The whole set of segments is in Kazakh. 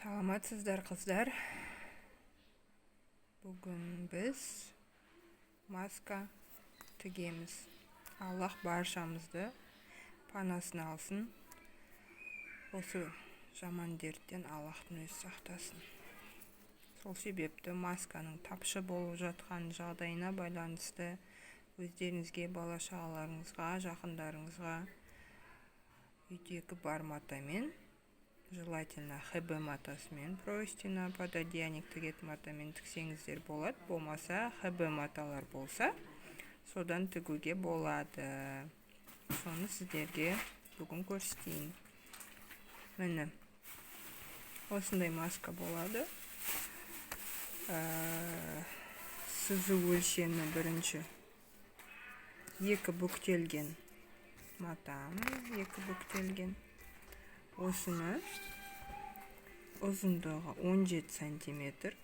Саламатсыздар қыздар. Бүгін біз маска тігеміз. Аллах баршамызды панасына алсын. Осы жаман дерттен Аллахтың өзі сақтасын. Сол себепті масканың тапшы болып жатқан жағдайына байланысты өздеріңізге, бала-шағаларыңызға, жақындарыңызға үйдегі бар матамен, желательно ХБ матасымен, простина, пододеяник тігетін матамен тіксеңіздер болады. Болмаса ХБ маталар болса, содан тігуге болады. Соны сіздерге бүгін көрсетейін. Міне, осындай маска болады. Сызу өлшемі бірінші 2 бүктелген матам, 2 бүктелген. Осыны ұзындығы 17 сантиметр,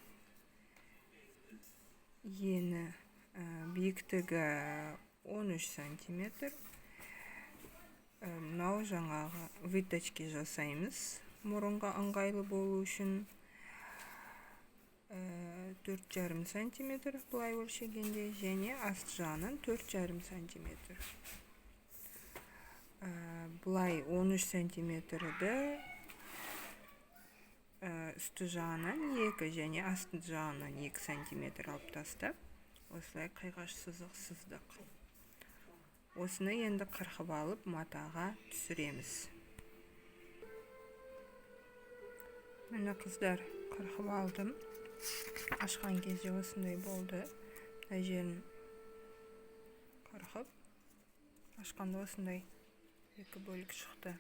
ені биіктігі 13 сантиметр. Мынау жаңағы выточки жасаймыз. Мұрынға ыңғайлы болу үшін 4,5 сантиметр бұлай өлшегенде, және аст жағынан 4,5 сантиметр. Бұлай 13 сантиметрді үсті жағынан 2 және асты жағынан 2 сантиметр алып тастап, осылай қиғаш сызық сыздық. Осыны енді қырқып алып матаға түсіреміз. Міне қыздар, қырқып алдым. Ашқан кезде осындай болды. Мына жерін қырқып, ашқанда осындай 2 бөлік шықты.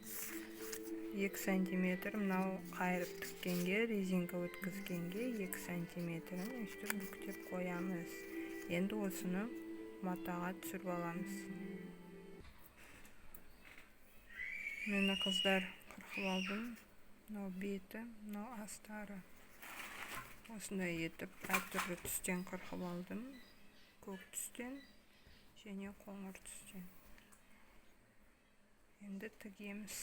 2 сантиметр мынау қайырып тіккенге, резинка өткізгенге 2 сантиметрін өстіп бүктеп қоямыз. Енді осыны матаға түсіріп аламыз. Мені қыздар қырқып алдым. Мынау беті, мынау астары. Осындай етіп әртүрлі түстен қырқып алдым. Көк түстен және қоңыр түстен. Енді тігеміз.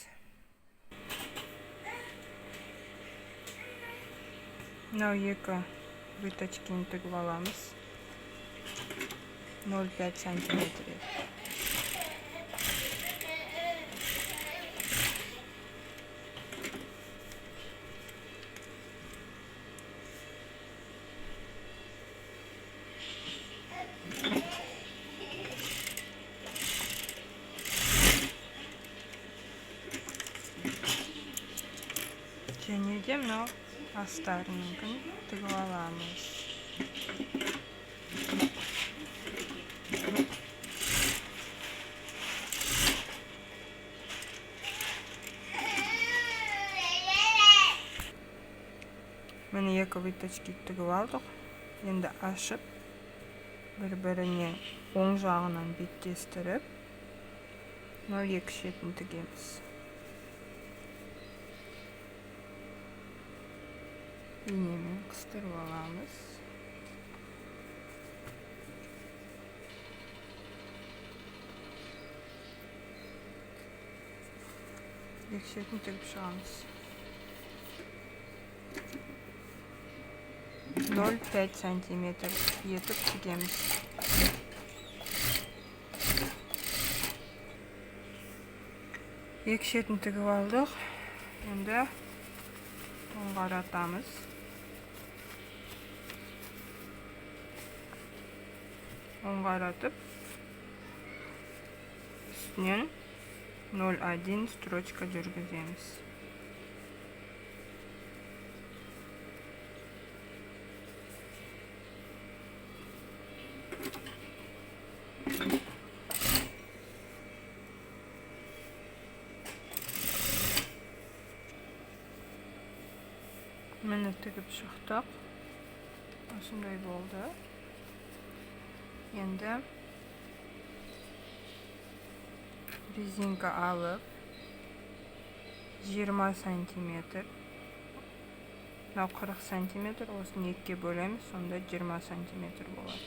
Мынау 2 выточкені тігіп аламыз. 0,5 сантиметр. Және де мынау астарының тігіп аламыз. Міне 2 выточки тігіп алдық. Енді ашып, бір-біріне оң жағынан беттестіріп, мынау 2 шетін тігеміз. Инемен қыстырып аламыз. Екі шетін тігіп шығамыз. 0,5 сантиметр етіп тігеміз. Екі шетін тігіп алдық. Енді оңғаратамыз. Оңғаратып, үстінен 0,1 строчка жүргіземіз. Мені тігіп шықтық. Осындай болды. Енді резинка алып 20 сантиметр, мынау 40 сантиметр, осыны 2-ге бөлеміз, сонда 20 сантиметр болады.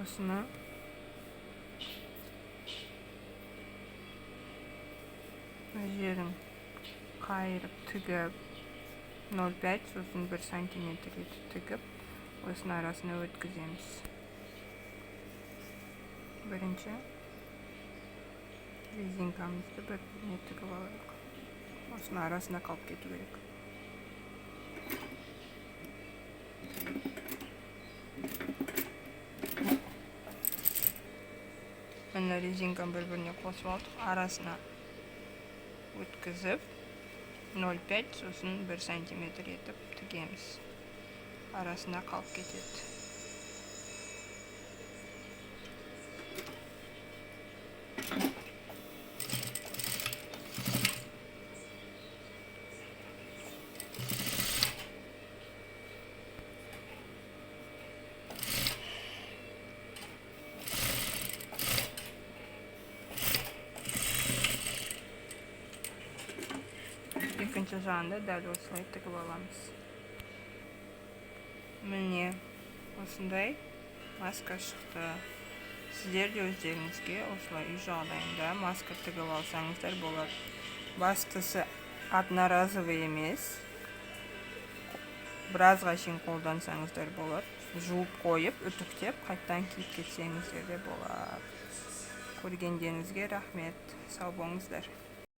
Осыны жерін қайырып тігіп 0,5 сосын 1 сантиметр етіп тігіп, осының арасына өткіземіз. Бірінші резинкамызды бір тігіп алайық. Осының арасына қалып кету керек. Мына резинкам бір-біріне қосып алдық, арасына өткізіп 0,5 сосын 1 сантиметр етіп тігеміз. Арасына қалып кетеді. Екінші жағында дәл осылай тігіп аламыз. Міне осындай маска шықты. Сіздер де өздеріңізге осылай үй жағдайында маска тігіп алсаңыздар болады. Бастысы одноразовый емес. Біразға шейін қолдансаңыздар болады. Жуып қойып, үтіктеп, қайттан киіп кетсеңіздер де болады. Көргендеріңізге рахмет. Сау болыңыздар.